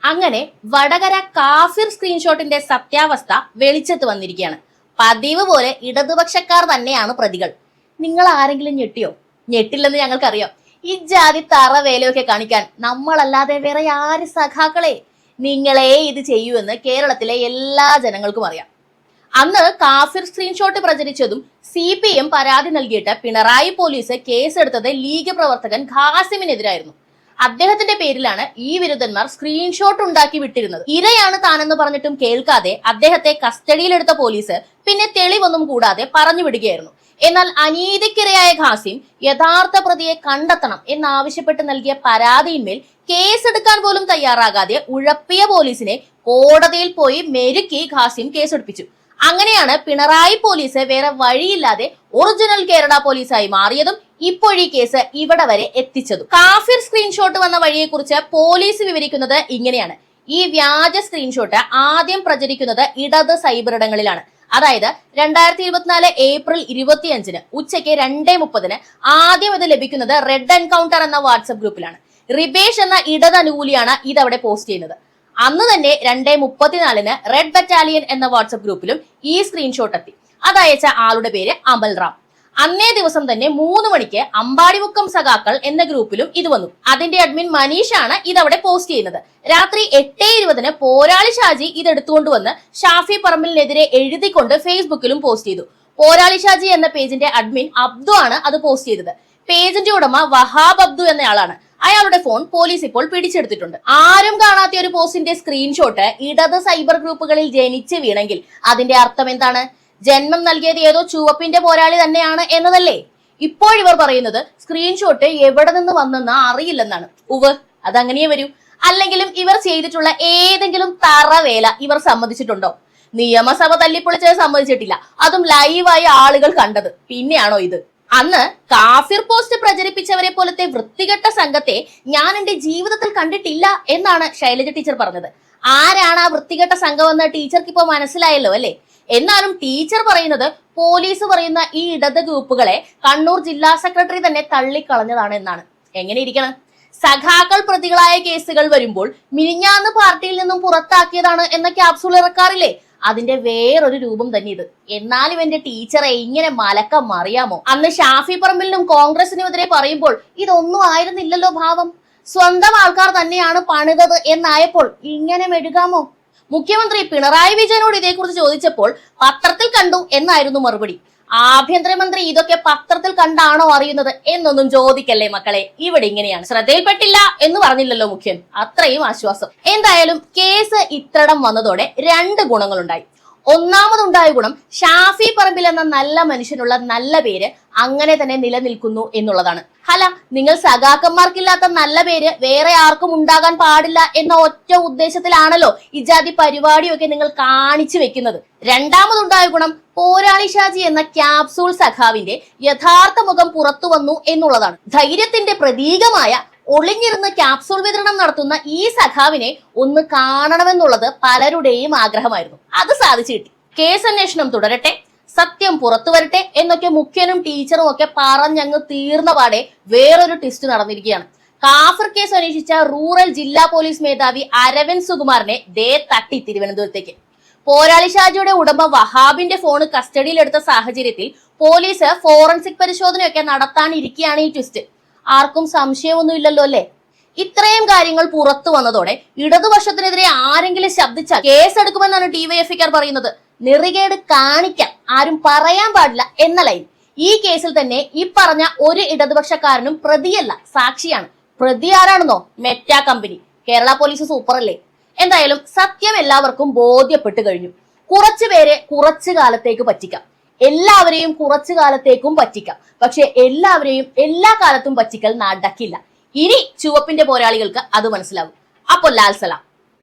അങ്ങനെ വടകര കാഫിർ സ്ക്രീൻഷോട്ടിന്റെ സത്യാവസ്ഥ വെളിച്ചത്ത് വന്നിരിക്കുകയാണ്. പതിവ് പോലെ ഇടതുപക്ഷക്കാർ തന്നെയാണ് പ്രതികൾ. നിങ്ങൾ ആരെങ്കിലും ഞെട്ടിയോ? ഞെട്ടില്ലെന്ന് ഞങ്ങൾക്കറിയാം. ഈ ജാതി തറ വേലയൊക്കെ കാണിക്കാൻ നമ്മളല്ലാതെ വേറെ ആര് സഖാക്കളെ? നിങ്ങളെ ഇത് ചെയ്യൂ എന്ന് കേരളത്തിലെ എല്ലാ ജനങ്ങൾക്കും അറിയാം. അന്ന് കാഫിർ സ്ക്രീൻഷോട്ട് പ്രചരിച്ചതും CPM പരാതി നൽകിയിട്ട് പിണറായി പോലീസ് കേസെടുത്തത് ലീഗ് പ്രവർത്തകൻ ഖാസിമിനെതിരായിരുന്നു. അദ്ദേഹത്തിന്റെ പേരിലാണ് ഈ വിരുദ്ധന്മാർ സ്ക്രീൻഷോട്ട് ഉണ്ടാക്കി വിട്ടിരുന്നത്. ഇരയാണ് താനെന്ന് പറഞ്ഞിട്ടും കേൾക്കാതെ അദ്ദേഹത്തെ കസ്റ്റഡിയിലെടുത്ത പോലീസ് പിന്നെ തെളിവൊന്നും കൂടാതെ പറഞ്ഞു വിടുകയായിരുന്നു. എന്നാൽ അനീതിക്കിരയായ ഖാസിം യഥാർത്ഥ പ്രതിയെ കണ്ടെത്തണം എന്നാവശ്യപ്പെട്ട് നൽകിയ പരാതിയിന്മേൽ കേസെടുക്കാൻ പോലും തയ്യാറാകാതെ ഉഴപ്പിയ പോലീസിനെ കോടതിയിൽ പോയി മെരുക്കി ഖാസിം കേസെടുപ്പിച്ചു. അങ്ങനെയാണ് പിണറായി പോലീസ് വേറെ വഴിയില്ലാതെ ഒറിജിനൽ കേരള പോലീസായി മാറിയതും ഇപ്പോഴീ കേസ് ഇവിടെ വരെ എത്തിച്ചതും. കാഫിർ സ്ക്രീൻഷോട്ട് വന്ന വഴിയെക്കുറിച്ച് പോലീസ് വിവരിക്കുന്നത് ഇങ്ങനെയാണ്. ഈ വ്യാജ സ്ക്രീൻഷോട്ട് ആദ്യം പ്രചരിക്കുന്നത് ഇടത് സൈബറിടങ്ങളിലാണ്. അതായത് 2024 ഏപ്രിൽ 25 ഉച്ചയ്ക്ക് 2:30 ആദ്യം ഇത് ലഭിക്കുന്നത് റെഡ് എൻകൗണ്ടർ എന്ന വാട്സ്ആപ്പ് ഗ്രൂപ്പിലാണ്. റിബേഷ് എന്ന ഇടത് അനുകൂലിയാണ് ഇതവിടെ പോസ്റ്റ് ചെയ്യുന്നത്. അന്ന് തന്നെ 2:34 റെഡ് ബറ്റാലിയൻ എന്ന വാട്സ്ആപ്പ് ഗ്രൂപ്പിലും ഈ സ്ക്രീൻഷോട്ട് എത്തി. അതയച്ച ആളുടെ പേര് അമൽറാം. അന്നേ ദിവസം തന്നെ 3 മണിക്ക് അമ്പാടിമുക്കം സഖാക്കൾ എന്ന ഗ്രൂപ്പിലും ഇത് വന്നു. അതിന്റെ അഡ്മിൻ മനീഷാണ് ഇതവിടെ പോസ്റ്റ് ചെയ്യുന്നത്. രാത്രി 8:20 പോരാളി ഷാജി ഇതെടുത്തുകൊണ്ടുവന്ന് ഷാഫി പറമ്പിലിനെതിരെ എഴുതിക്കൊണ്ട് ഫേസ്ബുക്കിലും പോസ്റ്റ് ചെയ്തു. പോരാളി ഷാജി എന്ന പേജിന്റെ അഡ്മിൻ അബ്ദു ആണ് അത് പോസ്റ്റ് ചെയ്തത്. പേജിന്റെ ഉടമ വഹാബ് അബ്ദു എന്നയാളാണ്. അയാളുടെ ഫോൺ പോലീസ് ഇപ്പോൾ പിടിച്ചെടുത്തിട്ടുണ്ട്. ആരും കാണാത്ത ഒരു പോസ്റ്റിന്റെ സ്ക്രീൻഷോട്ട് ഇടത് സൈബർ ഗ്രൂപ്പുകളിൽ ജനിച്ച് വീണെങ്കിൽ അതിന്റെ അർത്ഥം എന്താണ്? ജന്മം നൽകിയത് ഏതോ ചുവപ്പിന്റെ പോരാളി തന്നെയാണ് എന്നതല്ലേ? ഇപ്പോഴിവർ പറയുന്നത് സ്ക്രീൻഷോട്ട് എവിടെ നിന്ന് വന്നെന്ന് അറിയില്ലെന്നാണ്. ഉവ്, അതങ്ങനെയേ വരൂ. അല്ലെങ്കിലും ഇവർ ചെയ്തിട്ടുള്ള ഏതെങ്കിലും തറവേല ഇവർ സമ്മതിച്ചിട്ടുണ്ടോ? നിയമസഭ തല്ലിപ്പൊളിച്ചത് സമ്മതിച്ചിട്ടില്ല. അതും ലൈവായി ആളുകൾ കണ്ടത്. പിന്നെയാണോ ഇത്? അന്ന് കാഫിർ പോസ്റ്റ് പ്രചരിപ്പിച്ചവരെ പോലത്തെ വൃത്തികെട്ട സംഘത്തെ ഞാൻ എന്റെ ജീവിതത്തിൽ കണ്ടിട്ടില്ല എന്നാണ് ശൈലജ ടീച്ചർ പറഞ്ഞത്. ആരാണ് ആ വൃത്തികെട്ട സംഘമെന്ന് ടീച്ചർക്ക് ഇപ്പൊ മനസ്സിലായല്ലോ അല്ലെ? എന്നാലും ടീച്ചർ പറയുന്നത് പോലീസ് പറയുന്ന ഈ ഇടത് ഗ്രൂപ്പുകളെ കണ്ണൂർ ജില്ലാ സെക്രട്ടറി തന്നെ തള്ളിക്കളഞ്ഞതാണ് എന്നാണ്. എങ്ങനെ ഇരിക്കണം? സഖാക്കൾ പ്രതികളായ കേസുകൾ വരുമ്പോൾ മിനിഞ്ഞാന്ന് പാർട്ടിയിൽ നിന്നും പുറത്താക്കിയതാണ് എന്ന ക്യാപ്സൂൾ ഇറക്കാറില്ലേ? അതിന്റെ വേറൊരു രൂപം തന്നെ ഇത്. എന്നാലും എന്റെ ടീച്ചറെ ഇങ്ങനെ മലക്കം മറിയാമോ? അന്ന് ഷാഫി പറമ്പിലിനും കോൺഗ്രസിനുമെതിരെ പറയുമ്പോൾ ഇതൊന്നും ആയിരുന്നില്ലല്ലോ ഭാവം. സ്വന്തം ആൾക്കാർ തന്നെയാണ് പണിതത് എന്നായപ്പോൾ ഇങ്ങനെ മെഴുകാമോ? മുഖ്യമന്ത്രി പിണറായി വിജയനോട് ഇതേക്കുറിച്ച് ചോദിച്ചപ്പോൾ പത്രത്തിൽ കണ്ടു എന്നായിരുന്നു മറുപടി. ആഭ്യന്തരമന്ത്രി ഇതൊക്കെ പത്രത്തിൽ കണ്ടാണോ അറിയുന്നത് എന്നൊന്നും ചോദിക്കല്ലേ മക്കളെ. ഇവിടെ ഇങ്ങനെയാണ്. ശ്രദ്ധയിൽപ്പെട്ടില്ല എന്ന് പറഞ്ഞില്ലല്ലോ മുഖ്യൻ. അത്രയും ആശ്വാസം. എന്തായാലും കേസ് ഇത്രടം വന്നതോടെ 2 ഗുണങ്ങളുണ്ടായി. ഒന്നാമതുണ്ടായ ഗുണം ഷാഫി പറമ്പിൽ എന്ന നല്ല മനുഷ്യനുള്ള നല്ല പേര് അങ്ങനെ തന്നെ നിലനിൽക്കുന്നു എന്നുള്ളതാണ്. അല്ല, നിങ്ങൾ സഖാക്കന്മാർക്കില്ലാത്ത നല്ല പേര് വേറെ ആർക്കും ഉണ്ടാകാൻ പാടില്ല എന്ന ഒറ്റ ഉദ്ദേശത്തിലാണല്ലോ ഇജാതി പരിപാടിയൊക്കെ നിങ്ങൾ കാണിച്ചു വെക്കുന്നത്. രണ്ടാമതുണ്ടായ ഗുണം പോരാളി ഷാജി എന്ന ക്യാപ്സൂൾ സഖാവിന്റെ യഥാർത്ഥ മുഖം പുറത്തു വന്നു എന്നുള്ളതാണ്. ധൈര്യത്തിന്റെ പ്രതീകമായ ഒളിഞ്ഞിരുന്ന് ക്യാപ്സൂൾ വിതരണം നടത്തുന്ന ഈ സഖാവിനെ ഒന്ന് കാണണമെന്നുള്ളത് പലരുടെയും ആഗ്രഹമായിരുന്നു. അത് സാധിച്ചു കിട്ടി. കേസന്വേഷണം തുടരട്ടെ, സത്യം പുറത്തു വരട്ടെ എന്നൊക്കെ മുഖ്യനും ടീച്ചറും ഒക്കെ പറഞ്ഞങ്ങ് തീർന്ന പാടെ വേറൊരു ട്വിസ്റ്റ് നടന്നിരിക്കുകയാണ്. കാഫിർ കേസ് അന്വേഷിച്ച റൂറൽ ജില്ലാ പോലീസ് മേധാവി അരവിന്ദ് സുകുമാറിനെ ദേ തട്ടി തിരുവനന്തപുരത്തേക്ക്. പോരാളി ഷാജിയുടെ ഉടമ വഹാബിന്റെ ഫോണ് കസ്റ്റഡിയിലെടുത്ത സാഹചര്യത്തിൽ പോലീസ് ഫോറൻസിക് പരിശോധനയൊക്കെ നടത്താനിരിക്കുകയാണ് ഈ ട്വിസ്റ്റ്. ആർക്കും സംശയമൊന്നുമില്ലല്ലോ അല്ലെ? ഇത്രയും കാര്യങ്ങൾ പുറത്തു വന്നതോടെ ഇടതുപക്ഷത്തിനെതിരെ ആരെങ്കിലും ശബ്ദിച്ചാൽ കേസെടുക്കുമെന്നാണ് ഡിവൈഎഫ്ഐക്കാർ പറയുന്നത്. നെറികേട് കാണിക്കാൻ ആരും പറയാൻ പാടില്ല എന്ന ലൈൻ. ഈ കേസിൽ തന്നെ ഈ പറഞ്ഞ ഒരു ഇടതുപക്ഷക്കാരനും പ്രതിയല്ല, സാക്ഷിയാണ്. പ്രതി ആരാണെന്നോ? Meta company. Kerala police super അല്ലേ? എന്തായാലും സത്യം എല്ലാവർക്കും ബോധ്യപ്പെട്ടു കഴിഞ്ഞു. കുറച്ചുപേരെ കുറച്ചു കാലത്തേക്ക് പറ്റിക്കാം, എല്ലാവരെയും കുറച്ചു കാലത്തേക്കും പറ്റിക്കാം. പക്ഷെ എല്ലാവരെയും എല്ലാ കാലത്തും പറ്റിക്കൽ നടക്കില്ല. ഇനി ചുവപ്പിന്റെ പോരാളികൾക്ക് അത് മനസ്സിലാകും. അപ്പോൾ ലാൽ സലാം.